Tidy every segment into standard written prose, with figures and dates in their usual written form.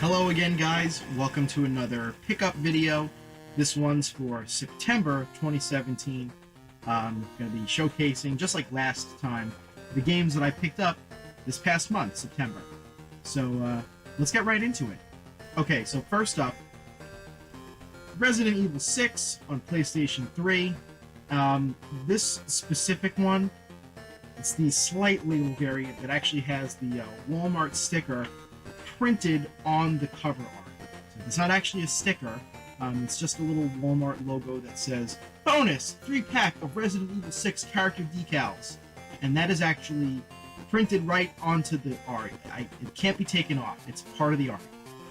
Hello again, guys. Welcome to another pickup video. This one's for September 2017. I'm going to be showcasing, just like last time, the games that I picked up this past month, September. So let's get right into it. Okay, so first up, Resident Evil 6 on PlayStation 3. This specific one, it's the slight label variant that actually has the Walmart sticker printed on the cover art. So it's not actually a sticker, it's just a little Walmart logo that says, bonus, 3-pack of Resident Evil 6 character decals. And that is actually printed right onto the art. It can't be taken off. It's part of the art.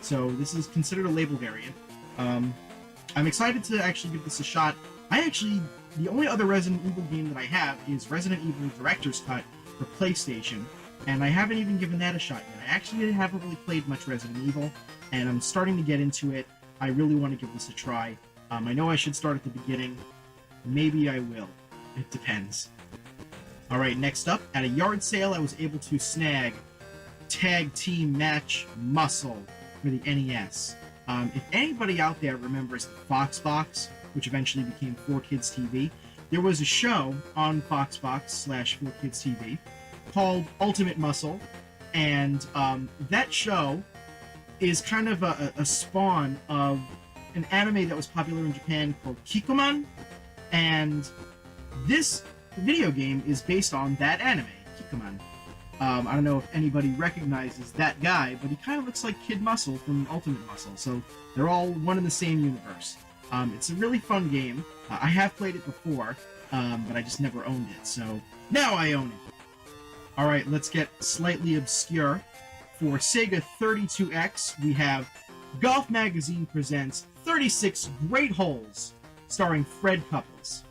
So this is considered a label variant. I'm excited to actually give this a shot. The only other Resident Evil game that I have is Resident Evil Director's Cut for PlayStation, and I haven't even given that a shot yet. I actually haven't really played much Resident Evil, and I'm starting to get into it. I really want to give this a try. I know I should start at the beginning. Maybe I will. It depends. Alright, next up, at a yard sale I was able to snag Tag Team Match Muscle for the NES. If anybody out there remembers the Fox Box, which eventually became 4Kids TV, there was a show on Foxbox/4Kids TV called Ultimate Muscle, and that show is kind of a spawn of an anime that was popular in Japan called Kikkoman, and this video game is based on that anime, Kikkoman. I don't know if anybody recognizes that guy, but he kind of looks like Kid Muscle from Ultimate Muscle, so they're all one in the same universe. It's a really fun game. I have played it before, but I just never owned it, so now I own it. Alright, let's get slightly obscure. For Sega 32X, we have Golf Magazine presents 36 Great Holes, starring Fred Couples.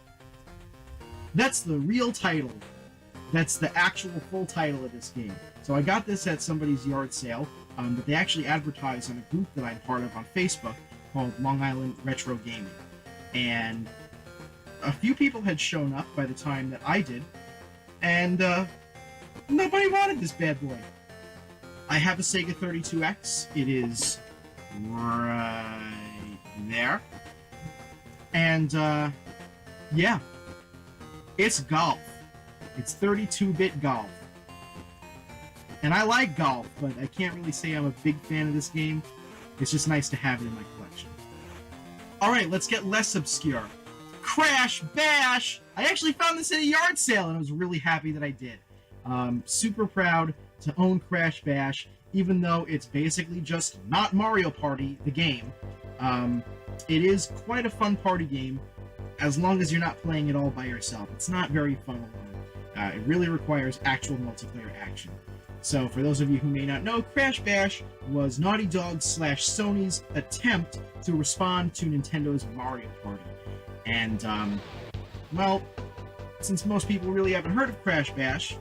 That's the real title. That's the actual full title of this game. So I got this at somebody's yard sale, but they actually advertised on a group that I'm part of on Facebook called Long Island Retro Gaming. And a few people had shown up by the time that I did, and nobody wanted this bad boy. I have a Sega 32X. It is right there. And yeah, it's golf. It's 32-bit golf. And I like golf, but I can't really say I'm a big fan of this game. It's just nice to have it in my collection. Alright, let's get less obscure. Crash Bash! I actually found this at a yard sale, and I was really happy that I did. Super proud to own Crash Bash, even though it's basically just not Mario Party, the game. It is quite a fun party game, as long as you're not playing it all by yourself. It's not very fun alone. It really requires actual multiplayer action. So, for those of you who may not know, Crash Bash was Naughty Dog/Sony's attempt to respond to Nintendo's Mario Party. And, well, since most people really haven't heard of Crash Bash,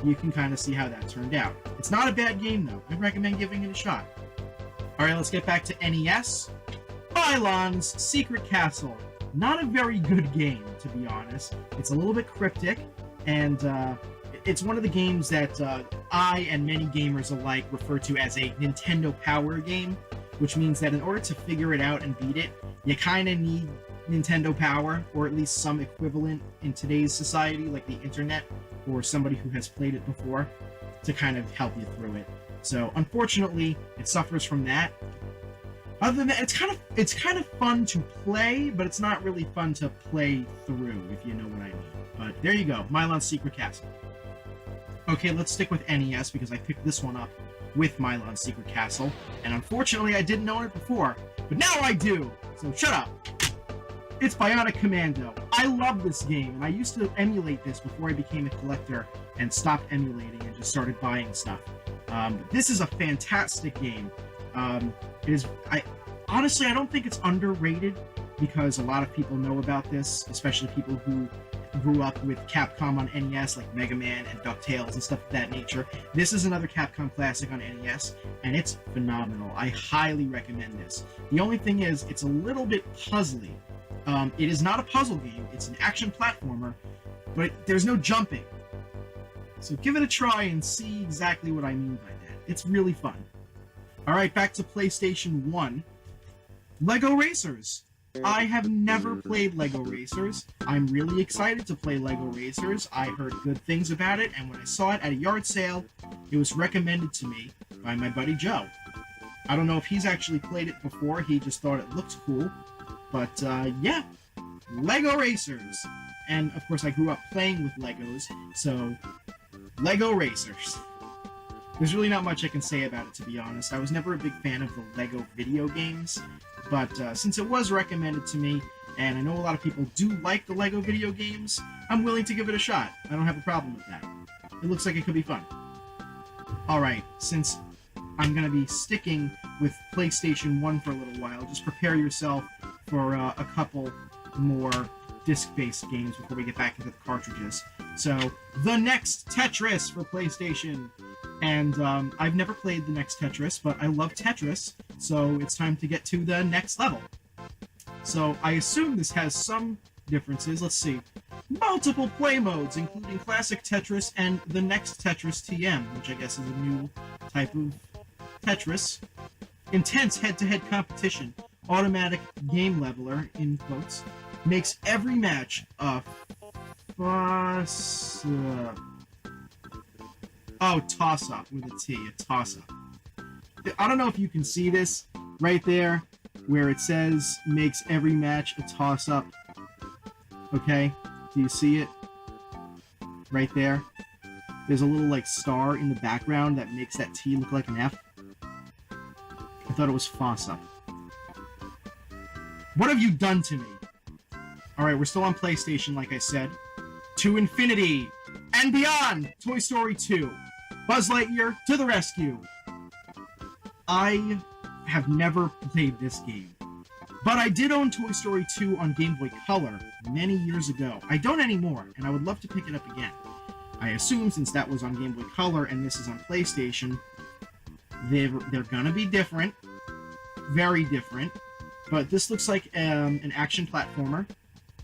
you can kind of see how that turned out. It's not a bad game, though. I recommend giving it a shot. Alright, let's get back to NES. Bylon's Secret Castle. Not a very good game, to be honest. It's a little bit cryptic, and it's one of the games that I and many gamers alike refer to as a Nintendo Power game, which means that in order to figure it out and beat it, you kind of need Nintendo Power, or at least some equivalent in today's society, like the internet, or somebody who has played it before, to kind of help you through it. So, unfortunately, it suffers from that. Other than that, it's kind of fun to play, but it's not really fun to play through, if you know what I mean. But there you go, Mylon's Secret Castle. Okay, let's stick with NES, because I picked this one up with Mylon's Secret Castle, and unfortunately I didn't own it before, but now I do! So shut up! It's Bionic Commando. I love this game, and I used to emulate this before I became a collector and stopped emulating and just started buying stuff. This is a fantastic game. Honestly, I don't think it's underrated, because a lot of people know about this, especially people who grew up with Capcom on NES, like Mega Man and DuckTales and stuff of that nature. This is another Capcom classic on NES, and it's phenomenal. I highly recommend this. The only thing is, it's a little bit puzzly. It is not a puzzle game, it's an action platformer, but there's no jumping. So give it a try and see exactly what I mean by that. It's really fun. Alright, back to PlayStation 1. Lego Racers. I have never played Lego Racers. I'm really excited to play Lego Racers. I heard good things about it, and when I saw it at a yard sale, it was recommended to me by my buddy Joe. I don't know if he's actually played it before, he just thought it looked cool. But, yeah. Lego Racers. And, of course, I grew up playing with Legos, so Lego Racers. There's really not much I can say about it, to be honest. I was never a big fan of the Lego video games, but since it was recommended to me, and I know a lot of people do like the Lego video games, I'm willing to give it a shot. I don't have a problem with that. It looks like it could be fun. Alright, since I'm going to be sticking with PlayStation 1 for a little while, just prepare yourself for a couple more disc-based games before we get back into the cartridges. So, the next Tetris for PlayStation. And I've never played the next Tetris, but I love Tetris, so it's time to get to the next level. So I assume this has some differences. Let's see. Multiple play modes, including Classic Tetris and the next Tetris TM, which I guess is a new type of Tetris. Intense head-to-head competition. Automatic game leveler, in quotes. Makes every match a toss-up with a T. A toss-up. I don't know if you can see this right there, where it says makes every match a toss-up. Okay? Do you see it? Right there? There's a little, like, star in the background that makes that T look like an F. I thought it was foss-up. What have you done to me? Alright, we're still on PlayStation, like I said. To infinity and beyond! Toy Story 2. Buzz Lightyear to the rescue! I have never played this game, but I did own Toy Story 2 on Game Boy Color many years ago. I don't anymore, and I would love to pick it up again. I assume since that was on Game Boy Color and this is on PlayStation, they're gonna be different. Very different. But this looks like an action platformer,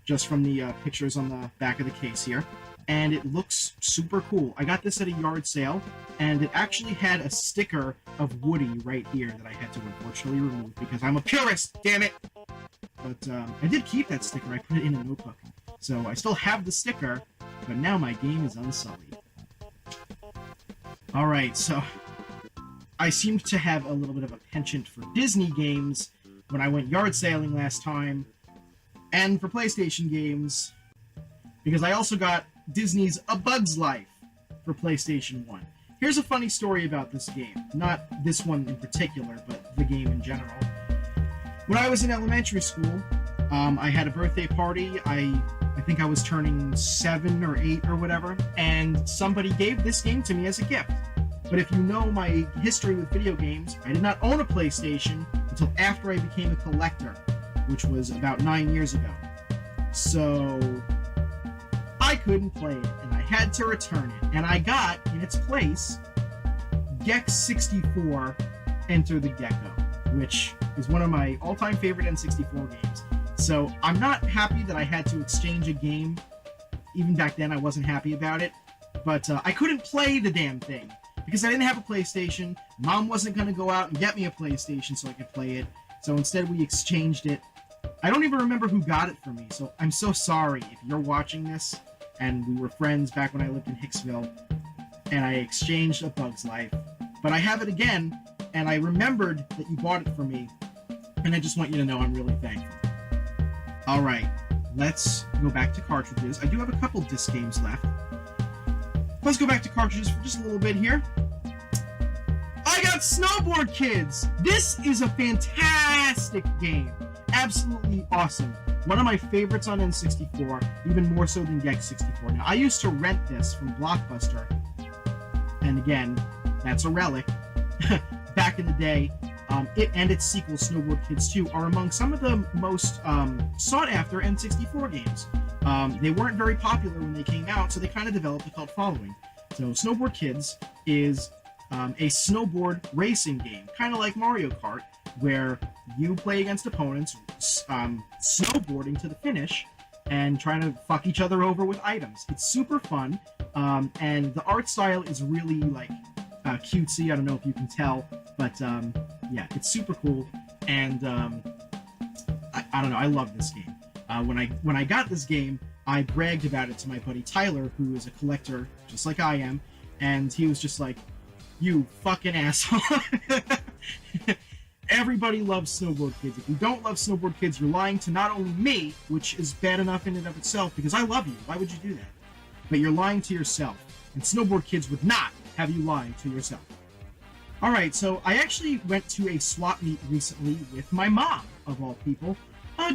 just from the pictures on the back of the case here. And it looks super cool. I got this at a yard sale, and it actually had a sticker of Woody right here that I had to unfortunately remove because I'm a purist, damn it! But I did keep that sticker. I put it in a notebook. So I still have the sticker, but now my game is unsullied. Alright, so I seemed to have a little bit of a penchant for Disney games when I went yard sailing last time, and for PlayStation games, because I also got Disney's A Bug's Life for PlayStation 1. Here's a funny story about this game. Not this one in particular, but the game in general. When I was in elementary school, I had a birthday party. I think I was turning 7 or 8 or whatever, and somebody gave this game to me as a gift. But if you know my history with video games, I did not own a PlayStation until after I became a collector, which was about 9 years ago. So I couldn't play it, and I had to return it. And I got, in its place, Gex 64 Enter the Gecko, which is one of my all-time favorite N64 games. So I'm not happy that I had to exchange a game. Even back then, I wasn't happy about it. But I couldn't play the damn thing, because I didn't have a PlayStation. Mom wasn't going to go out and get me a PlayStation so I could play it. So instead, we exchanged it. I don't even remember who got it for me, so I'm so sorry if you're watching this. And we were friends back when I lived in Hicksville, and I exchanged A Bug's Life. But I have it again, and I remembered that you bought it for me, and I just want you to know I'm really thankful. Alright, let's go back to cartridges. I do have a couple disc games left. Let's go back to cartridges for just a little bit here. I got Snowboard Kids! This is a fantastic game. Absolutely awesome. One of my favorites on N64, even more so than Gex 64. Now, I used to rent this from Blockbuster, and again, that's a relic. Back in the day, it and its sequel, Snowboard Kids 2, are among some of the most sought-after N64 games. They weren't very popular when they came out, so they kind of developed a cult following. So Snowboard Kids is a snowboard racing game, kind of like Mario Kart, where you play against opponents, snowboarding to the finish, and trying to fuck each other over with items. It's super fun, and the art style is really, like, cutesy. I don't know if you can tell, But yeah, it's super cool, and I don't know, I love this game. When I got this game, I bragged about it to my buddy Tyler, who is a collector just like I am, and he was just like, "You fucking asshole." Everybody loves Snowboard Kids. If you don't love Snowboard Kids, you're lying to not only me, which is bad enough in and of itself, because I love you. Why would you do that? But you're lying to yourself. And Snowboard Kids would not have you lying to yourself. Alright, so I actually went to a swap meet recently with my mom, of all people,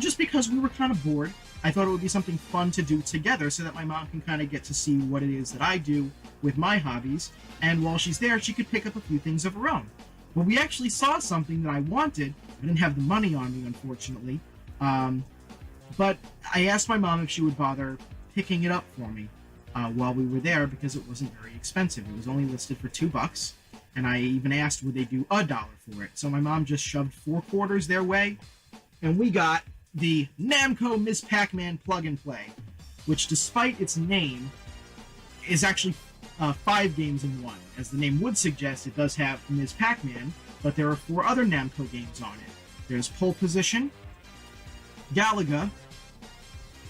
just because we were kind of bored. I thought it would be something fun to do together so that my mom can kind of get to see what it is that I do with my hobbies, and while she's there, she could pick up a few things of her own. Well, we actually saw something that I wanted. I didn't have the money on me, unfortunately, but I asked my mom if she would bother picking it up for me while we were there, because it wasn't very expensive. It was only listed for $2, and I even asked would they do $1 for it. So my mom just shoved 4 quarters their way, and we got the Namco Ms. Pac-Man Plug and Play, which, despite its name, is actually 5 games in one. As the name would suggest, it does have Ms. Pac-Man, but there are 4 other Namco games on it. There's Pole Position, Galaga,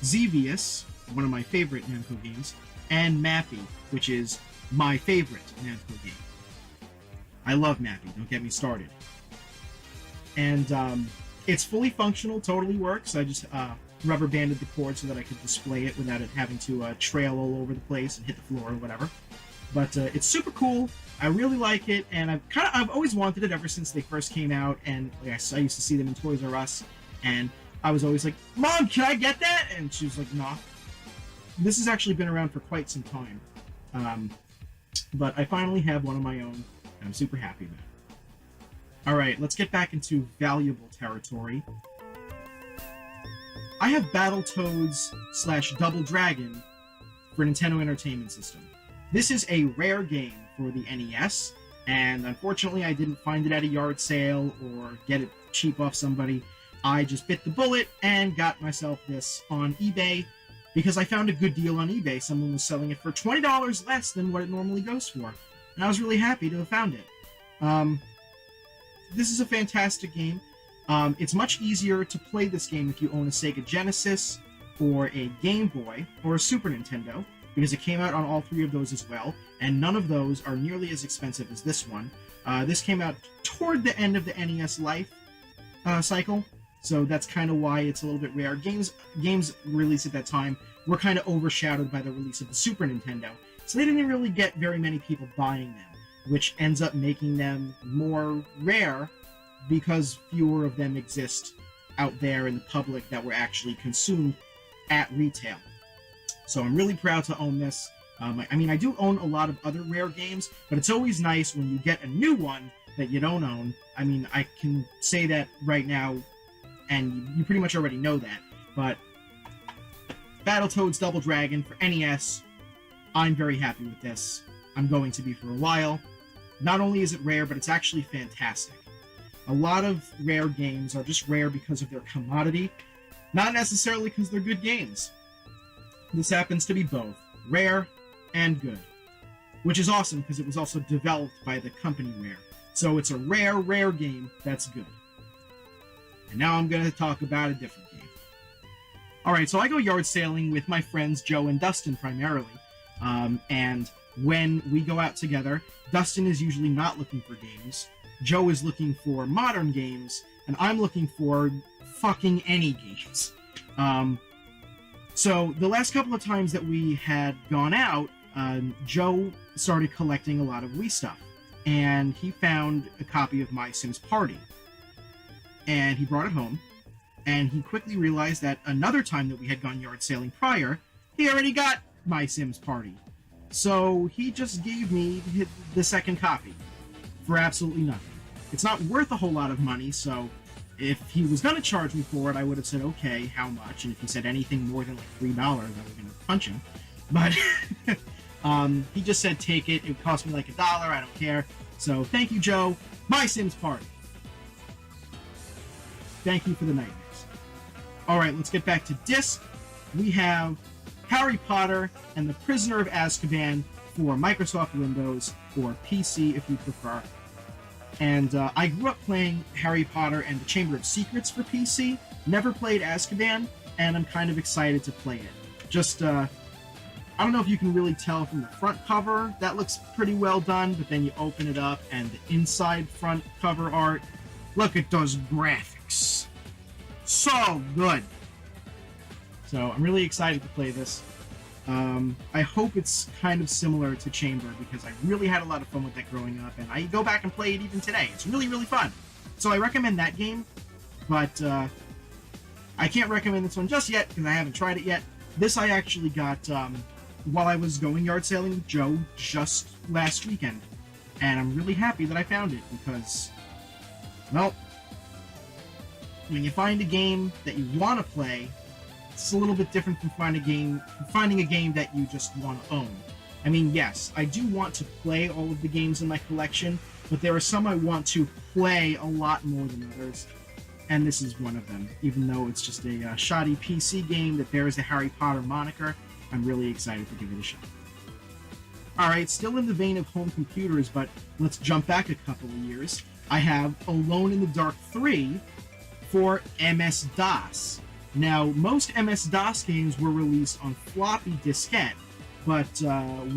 Xevious, one of my favorite Namco games, and Mappy, which is my favorite Namco game. I love Mappy, don't get me started. And it's fully functional, totally works. I just rubber banded the cord so that I could display it without it having to trail all over the place and hit the floor or whatever. But it's super cool. I really like it, and I've always wanted it ever since they first came out. And like I used to see them in Toys R Us, and I was always like, "Mom, can I get that?" And she was like, "Nah." This has actually been around for quite some time, but I finally have one of my own, and I'm super happy about it. All right, let's get back into valuable territory. I have Battletoads / Double Dragon for Nintendo Entertainment System. This is a rare game for the NES, and unfortunately I didn't find it at a yard sale or get it cheap off somebody. I just bit the bullet and got myself this on eBay because I found a good deal on eBay. Someone was selling it for $20 less than what it normally goes for, and I was really happy to have found it. This is a fantastic game. It's much easier to play this game if you own a Sega Genesis or a Game Boy or a Super Nintendo, because it came out on all 3 of those as well, and none of those are nearly as expensive as this one. This came out toward the end of the NES life cycle, so that's kind of why it's a little bit rare. Games released at that time were kind of overshadowed by the release of the Super Nintendo, so they didn't really get very many people buying them, which ends up making them more rare because fewer of them exist out there in the public that were actually consumed at retail. So I'm really proud to own this. I mean, I do own a lot of other rare games, but it's always nice when you get a new one that you don't own. I mean, I can say that right now, and you pretty much already know that, but Battletoads Double Dragon for NES, I'm very happy with this. I'm going to be for a while. Not only is it rare, but it's actually fantastic. A lot of rare games are just rare because of their commodity, not necessarily because they're good games. This happens to be both rare and good, which is awesome because it was also developed by the company Rare. So it's a rare game that's good. And now I'm going to talk about a different game. Alright, so I go yard sailing with my friends Joe and Dustin primarily. And when we go out together, Dustin is usually not looking for games. Joe is looking for modern games, and I'm looking for fucking any games. So the last couple of times that we had gone out, Joe started collecting a lot of Wii stuff, and he found a copy of My Sims Party, and he brought it home, and he quickly realized that another time that we had gone yard sailing prior, he already got My Sims Party. So he just gave me the second copy for absolutely nothing. It's not worth a whole lot of money, so if he was going to charge me for it, I would have said, okay, how much? And if he said anything more than like $3, I was going to punch him. But he just said, take it. It cost me like $1. I don't care. So thank you, Joe. My Sims Party. Thank you for the nightmares. All right, let's get back to disc. We have Harry Potter and the Prisoner of Azkaban for Microsoft Windows, or PC if you prefer. And I grew up playing Harry Potter and the Chamber of Secrets for PC, never played Azkaban, and I'm kind of excited to play it. Just, I don't know if you can really tell from the front cover, that looks pretty well done, but then you open it up and the inside front cover art, look at those graphics. So good. So I'm really excited to play this. I hope it's kind of similar to Chamber, because I really had a lot of fun with that growing up, and I go back and play it even today. It's really, really fun. So I recommend that game, but I can't recommend this one just yet, because I haven't tried it yet. This I actually got while I was going yard sailing with Joe just last weekend, and I'm really happy that I found it, because, well, when you find a game that you want to play, it's a little bit different from finding a game that you just want to own. I mean, yes, I do want to play all of the games in my collection, but there are some I want to play a lot more than others, and this is one of them. Even though it's just a shoddy PC game that bears the Harry Potter moniker, I'm really excited to give it a shot. Alright, still in the vein of home computers, but let's jump back a couple of years. I have Alone in the Dark 3 for MS-DOS. Now, most MS-DOS games were released on floppy diskette, but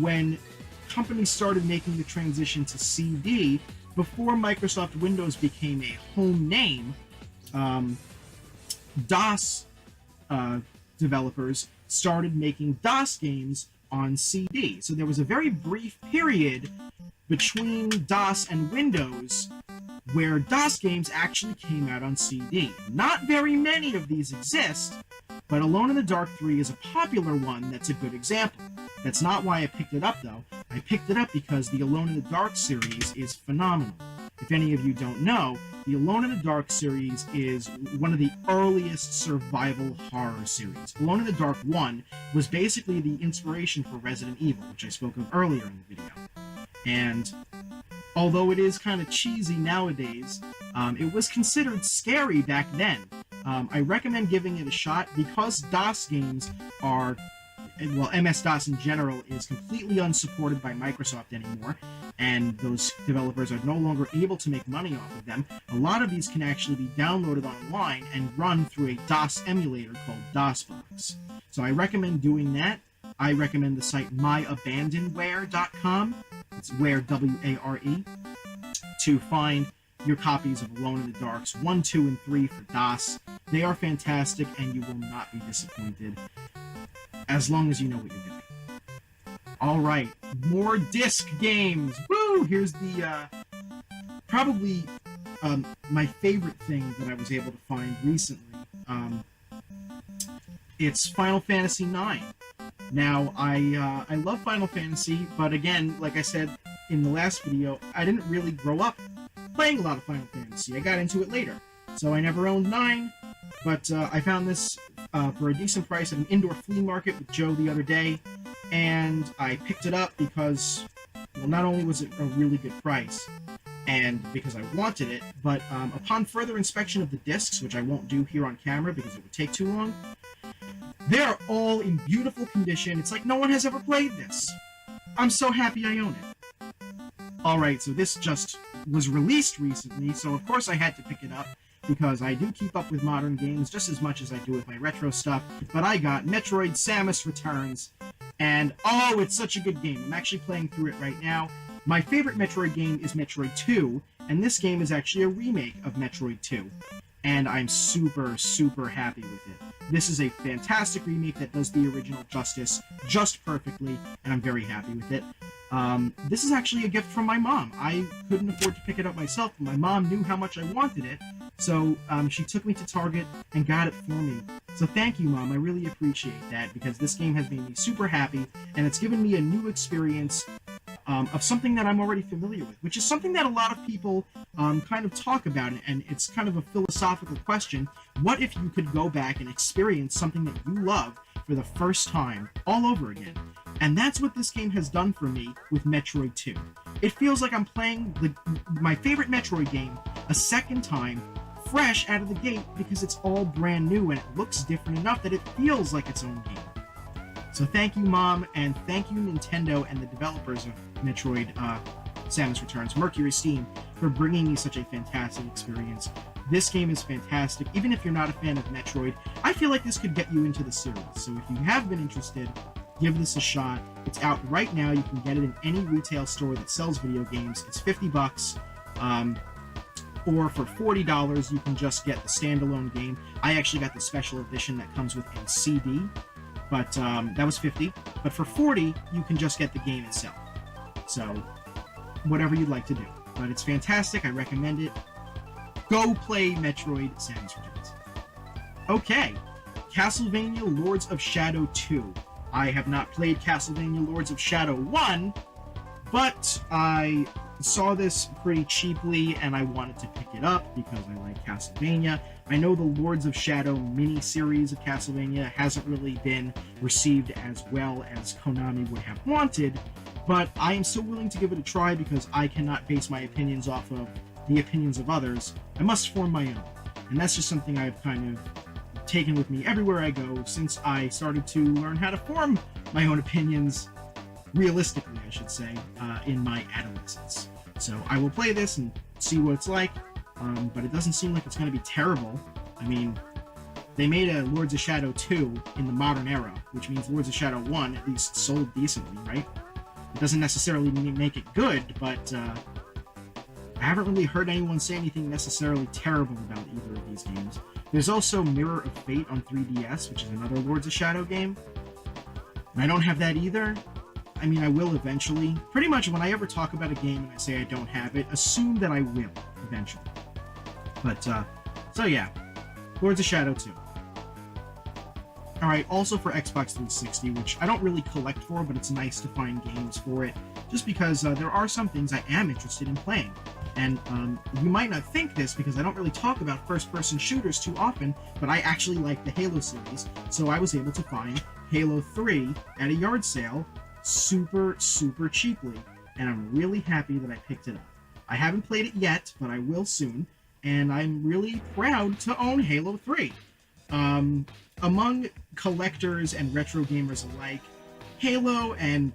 when companies started making the transition to CD, before Microsoft Windows became a home name, DOS developers started making DOS games on CD. So there was a very brief period between DOS and Windows where DOS games actually came out on CD. Not very many of these exist, but Alone in the Dark 3 is a popular one that's a good example. That's not why I picked it up, though. I picked it up because the Alone in the Dark series is phenomenal. If any of you don't know, the Alone in the Dark series is one of the earliest survival horror series. Alone in the Dark 1 was basically the inspiration for Resident Evil, which I spoke of earlier in the video. And although it is kind of cheesy nowadays, it was considered scary back then. I recommend giving it a shot because DOS games are, well, MS-DOS in general is completely unsupported by Microsoft anymore, and those developers are no longer able to make money off of them. A lot of these can actually be downloaded online and run through a DOS emulator called DOSBox. So I recommend doing that. I recommend the site myabandonware.com. It's ware, W-A-R-E, to find your copies of Alone in the Darks 1, 2, and 3 for DOS. They are fantastic, and you will not be disappointed, as long as you know what you're doing. Alright, more disc games! Woo! Here's the, probably, my favorite thing that I was able to find recently. It's Final Fantasy IX. Now, I love Final Fantasy, but again, like I said in the last video, I didn't really grow up playing a lot of Final Fantasy. I got into it later. So I never owned 9, but I found this for a decent price at an indoor flea market with Joe the other day, and I picked it up because, well, not only was it a really good price, and because I wanted it, but upon further inspection of the discs, which I won't do here on camera because it would take too long, they are all in beautiful condition. It's like no one has ever played this. I'm so happy I own it. Alright, so this just was released recently, so of course I had to pick it up, because I do keep up with modern games just as much as I do with my retro stuff, but I got Metroid Samus Returns, and oh, it's such a good game. I'm actually playing through it right now. My favorite Metroid game is Metroid 2, and this game is actually a remake of Metroid 2. And I'm super, super happy with it. This is a fantastic remake that does the original justice just perfectly, and I'm very happy with it. This is actually a gift from my mom. I couldn't afford to pick it up myself, but my mom knew how much I wanted it, so she took me to Target and got it for me. So thank you, Mom. I really appreciate that, because this game has made me super happy, and it's given me a new experience of something that I'm already familiar with, which is something that a lot of people kind of talk about, and it's kind of a philosophical question. What if you could go back and experience something that you love for the first time all over again? And that's what this game has done for me with Metroid 2. It feels like I'm playing my favorite Metroid game a second time, fresh out of the gate, because it's all brand new and it looks different enough that it feels like its own game. So thank you, Mom, and thank you, Nintendo and the developers of Metroid Samus Returns, Mercury Steam, for bringing me such a fantastic experience. This game is fantastic. Even if you're not a fan of Metroid, I feel like this could get you into the series. So if you have been interested, give this a shot. It's out right now. You can get it in any retail store that sells video games. It's $50. Or for $40, you can just get the standalone game. I actually got the special edition that comes with a CD, but that was $50. But for $40, you can just get the game itself. So, whatever you'd like to do. But it's fantastic. I recommend it. Go play Metroid Samus Returns. Okay, Castlevania Lords of Shadow 2. I have not played Castlevania Lords of Shadow 1, but I saw this pretty cheaply and I wanted to pick it up because I like Castlevania. I know the Lords of Shadow mini-series of Castlevania hasn't really been received as well as Konami would have wanted, but I am still willing to give it a try because I cannot base my opinions off of the opinions of others. I must form my own. And that's just something I've kind of taken with me everywhere I go since I started to learn how to form my own opinions, realistically I should say, in my adolescence. So I will play this and see what it's like, but it doesn't seem like it's going to be terrible. I mean, they made a Lords of Shadow 2 in the modern era, which means Lords of Shadow 1 at least sold decently, right? It doesn't necessarily make it good, but I haven't really heard anyone say anything necessarily terrible about either of these games. There's also Mirror of Fate on 3DS, which is another Lords of Shadow game. And I don't have that either. I mean, I will eventually. Pretty much when I ever talk about a game and I say I don't have it, assume that I will eventually. But, so yeah. Lords of Shadow 2. Alright, also for Xbox 360, which I don't really collect for, but it's nice to find games for it, just because there are some things I am interested in playing. And you might not think this because I don't really talk about first-person shooters too often, but I actually like the Halo series, so I was able to find Halo 3 at a yard sale super, super cheaply, and I'm really happy that I picked it up. I haven't played it yet, but I will soon, and I'm really proud to own Halo 3. Among collectors and retro gamers alike, Halo and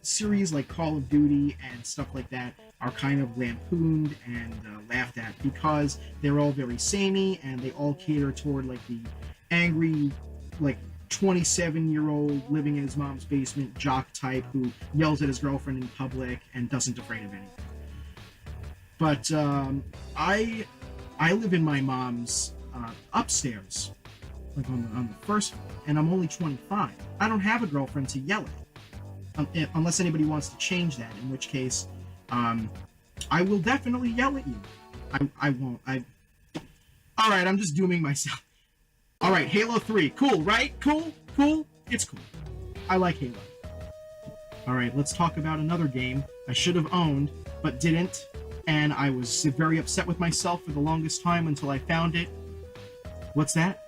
series like Call of Duty and stuff like that are kind of lampooned and laughed at because they're all very samey and they all cater toward like the angry, like 27-year-old living in his mom's basement jock type who yells at his girlfriend in public and doesn't afraid of anything. But I live in my mom's upstairs, like on the first floor, and I'm only 25. I don't have a girlfriend to yell at, unless anybody wants to change that, in which case I will definitely yell at you. I won't. Alright, I'm just dooming myself. Alright, Halo 3. Cool, right? Cool? Cool? It's cool. I like Halo. Alright, let's talk about another game I should have owned, but didn't, and I was very upset with myself for the longest time until I found it. What's that?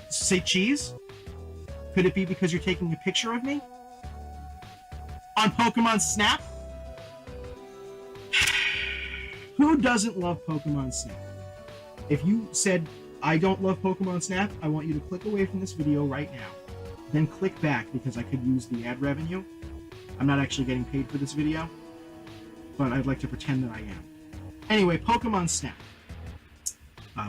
Say cheese? Could it be because you're taking a picture of me? On Pokemon Snap? Who doesn't love Pokemon Snap? If you said, I don't love Pokemon Snap, I want you to click away from this video right now. Then click back because I could use the ad revenue. I'm not actually getting paid for this video, but I'd like to pretend that I am. Anyway, Pokemon Snap.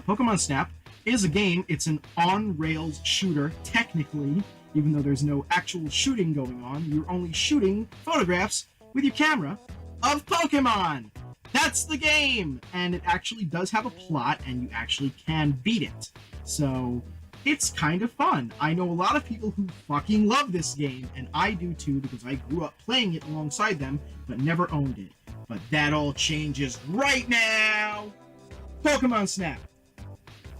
Pokemon Snap is a game. It's an on-rails shooter, technically, even though there's no actual shooting going on. You're only shooting photographs with your camera of Pokemon. That's the game! And it actually does have a plot, and you actually can beat it. So, it's kind of fun. I know a lot of people who fucking love this game, and I do too, because I grew up playing it alongside them, but never owned it. But that all changes right now! Pokemon Snap!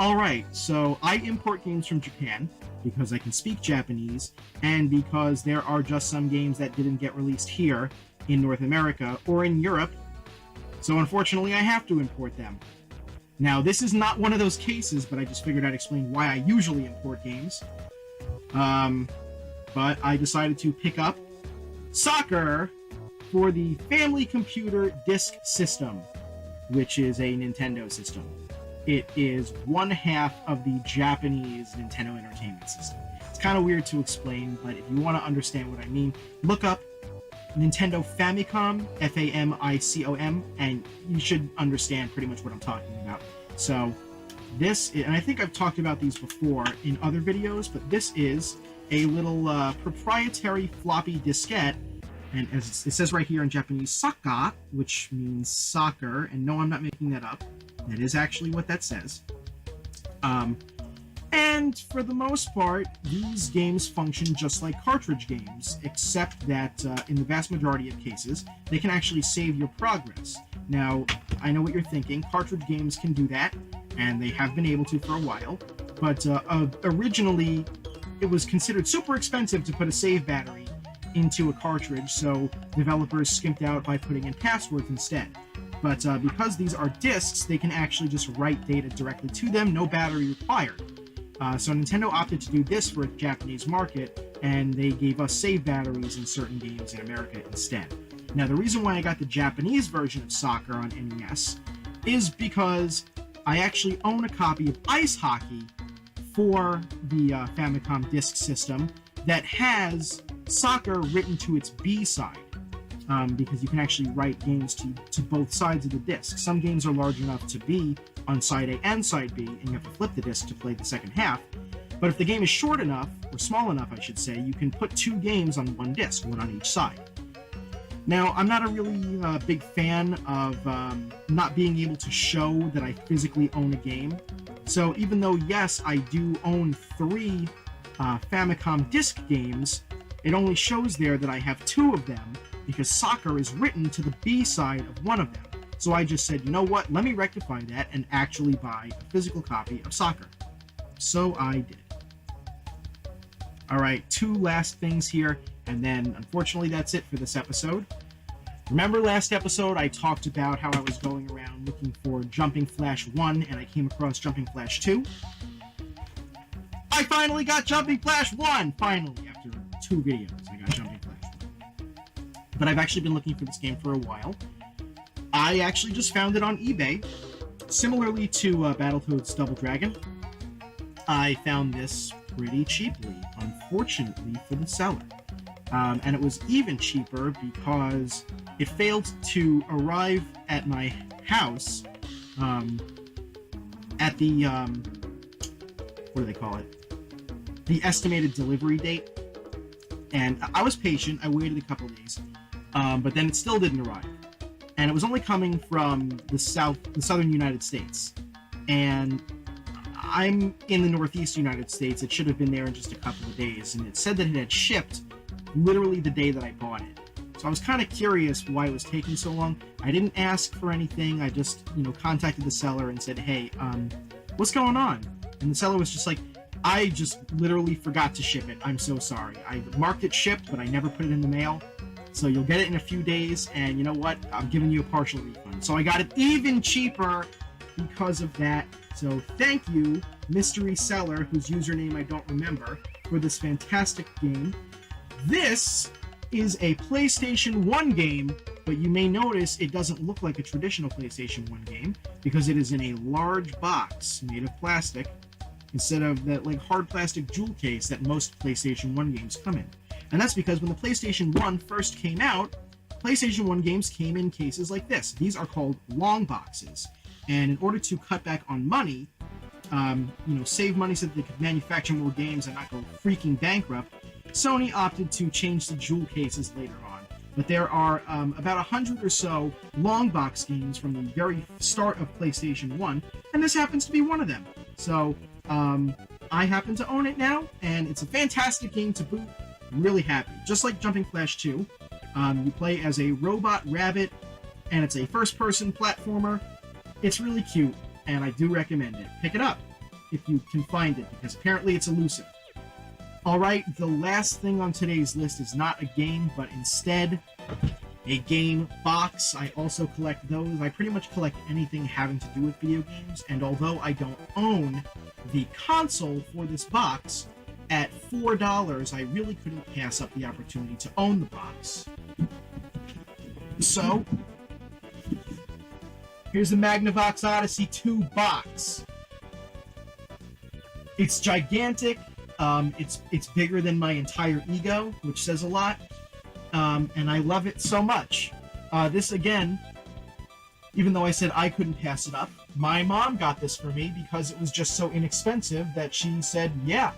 Alright, so I import games from Japan, because I can speak Japanese, and because there are just some games that didn't get released here in North America or in Europe, so unfortunately I have to import them. Now, this is not one of those cases, but I just figured I'd explain why I usually import games. But I decided to pick up Soccer for the Family Computer Disk System, which is a Nintendo system. It is one half of the Japanese Nintendo Entertainment System. It's kind of weird to explain, but if you want to understand what I mean, look up Nintendo Famicom, Famicom, and you should understand pretty much what I'm talking about. So this, and I think I've talked about these before in other videos, but this is a little proprietary floppy diskette, and as it says right here in Japanese, saka, which means soccer, and no, I'm not making that up. That is actually what that says. And for the most part, these games function just like cartridge games, except that in the vast majority of cases, they can actually save your progress. Now, I know what you're thinking. Cartridge games can do that, and they have been able to for a while, but originally it was considered super expensive to put a save battery into a cartridge, so developers skimped out by putting in passwords instead. But because these are discs, they can actually just write data directly to them, no battery required. So Nintendo opted to do this for its Japanese market, and they gave us save batteries in certain games in America instead. Now, the reason why I got the Japanese version of soccer on NES is because I actually own a copy of Ice Hockey for the Famicom Disk System that has soccer written to its B side. Because you can actually write games to both sides of the disc. Some games are large enough to be on side A and side B, and you have to flip the disc to play the second half. But if the game is short enough, or small enough, I should say, you can put 2 games on one disc, one on each side. Now, I'm not a really big fan of not being able to show that I physically own a game. So even though, yes, I do own 3 Famicom disc games, it only shows there that I have 2 of them, because soccer is written to the B side of one of them. So I just said, you know what, let me rectify that and actually buy a physical copy of soccer. So I did. Alright, 2 last things here, and then unfortunately that's it for this episode. Remember last episode I talked about how I was going around looking for Jumping Flash 1 and I came across Jumping Flash 2? I finally got Jumping Flash 1! Finally, after 2 videos, I got Jumping Flash 1. But I've actually been looking for this game for a while. I actually just found it on eBay. Similarly to Battletoads Double Dragon, I found this pretty cheaply, unfortunately for the seller. And it was even cheaper because it failed to arrive at my house at the, what do they call it? The estimated delivery date. And I was patient, I waited a couple days, but then it still didn't arrive. And it was only coming from the southern United States. And I'm in the northeast United States. It should have been there in just a couple of days. And it said that it had shipped literally the day that I bought it. So I was kind of curious why it was taking so long. I didn't ask for anything. I just, contacted the seller and said, hey, what's going on? And the seller was just like, I just literally forgot to ship it. I'm so sorry. I marked it shipped, but I never put it in the mail. So you'll get it in a few days, and you know what? I'm giving you a partial refund. So I got it even cheaper because of that. So thank you, mystery seller, whose username I don't remember, for this fantastic game. This is a PlayStation 1 game, but you may notice it doesn't look like a traditional PlayStation 1 game because it is in a large box made of plastic instead of that hard plastic jewel case that most PlayStation 1 games come in. And that's because when the PlayStation 1 first came out, PlayStation 1 games came in cases like this. These are called long boxes. And in order to cut back on money, save money so that they could manufacture more games and not go freaking bankrupt, Sony opted to change the jewel cases later on. But there are about 100 or so long box games from the very start of PlayStation 1, and this happens to be one of them. So I happen to own it now, and it's a fantastic game to boot. I'm really happy. Just like Jumping Flash 2, you play as a robot rabbit, and it's a first-person platformer. It's really cute, and I do recommend it. Pick it up if you can find it, because apparently it's elusive. Alright, the last thing on today's list is not a game, but instead a game box. I also collect those. I pretty much collect anything having to do with video games, and although I don't own the console for this box, at $4, I really couldn't pass up the opportunity to own the box. So, here's the Magnavox Odyssey 2 box. It's gigantic. It's bigger than my entire ego, which says a lot. and I love it so much. This, again, even though I said I couldn't pass it up, my mom got this for me because it was just so inexpensive that she said, yeah,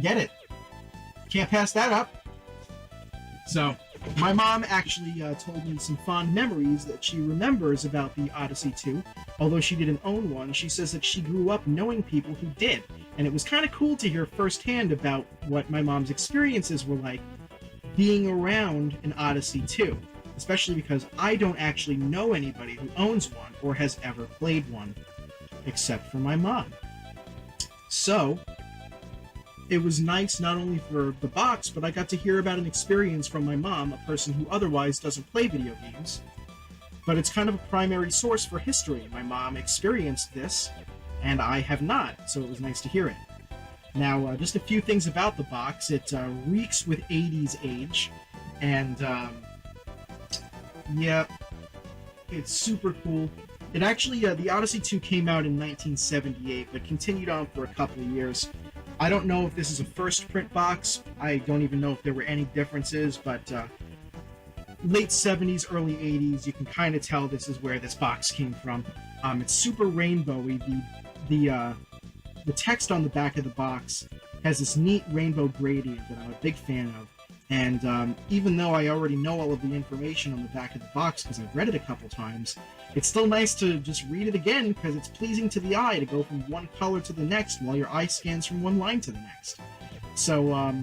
get it. Can't pass that up. So, my mom actually told me some fond memories that she remembers about the Odyssey 2. Although she didn't own one, she says that she grew up knowing people who did. And it was kind of cool to hear firsthand about what my mom's experiences were like being around an Odyssey 2. Especially because I don't actually know anybody who owns one or has ever played one, except for my mom. So, it was nice not only for the box, but I got to hear about an experience from my mom, a person who otherwise doesn't play video games. But it's kind of a primary source for history. My mom experienced this, and I have not, so it was nice to hear it. Now, just a few things about the box. It reeks with 80s age, and yeah, it's super cool. It actually, the Odyssey 2 came out in 1978, but continued on for a couple of years. I don't know if this is a first print box. I don't even know if there were any differences, but late 70s, early 80s, you can kind of tell this is where this box came from. It's super rainbowy. The text on the back of the box has this neat rainbow gradient that I'm a big fan of. And even though I already know all of the information on the back of the box because I've read it a couple times, it's still nice to just read it again because it's pleasing to the eye to go from one color to the next while your eye scans from one line to the next. So,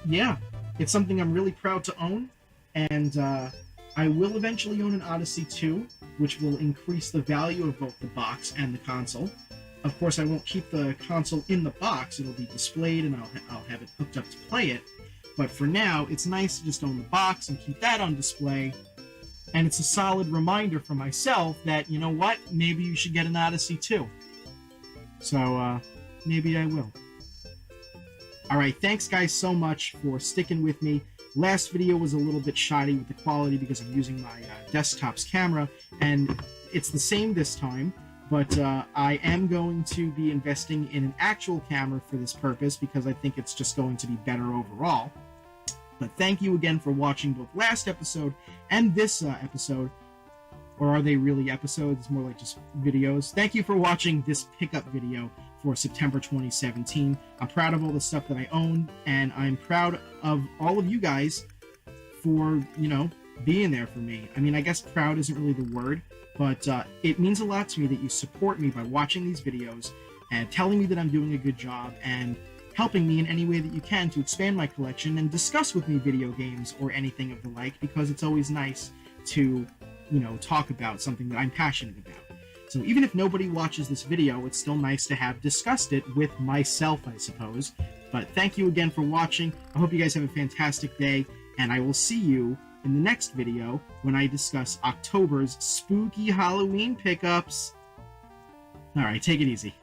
yeah, it's something I'm really proud to own, and I will eventually own an Odyssey 2, which will increase the value of both the box and the console. Of course, I won't keep the console in the box. It'll be displayed, and I'll have it hooked up to play it. But for now, it's nice to just own the box and keep that on display. And it's a solid reminder for myself that, you know what, maybe you should get an Odyssey 2. So, maybe I will. Alright, thanks guys so much for sticking with me. Last video was a little bit shoddy with the quality because I'm using my desktop's camera, and it's the same this time. But I am going to be investing in an actual camera for this purpose because I think it's just going to be better overall. But thank you again for watching both last episode and this episode. Or are they really episodes? It's more like just videos. Thank you for watching this pickup video for September 2017. I'm proud of all the stuff that I own, and I'm proud of all of you guys for, you know, being there for me. I mean, I guess proud isn't really the word, but it means a lot to me that you support me by watching these videos and telling me that I'm doing a good job and helping me in any way that you can to expand my collection and discuss with me video games or anything of the like, because it's always nice to, you know, talk about something that I'm passionate about. So even if nobody watches this video, it's still nice to have discussed it with myself, I suppose. But thank you again for watching. I hope you guys have a fantastic day, and I will see you in the next video when I discuss October's spooky Halloween pickups. Alright, take it easy.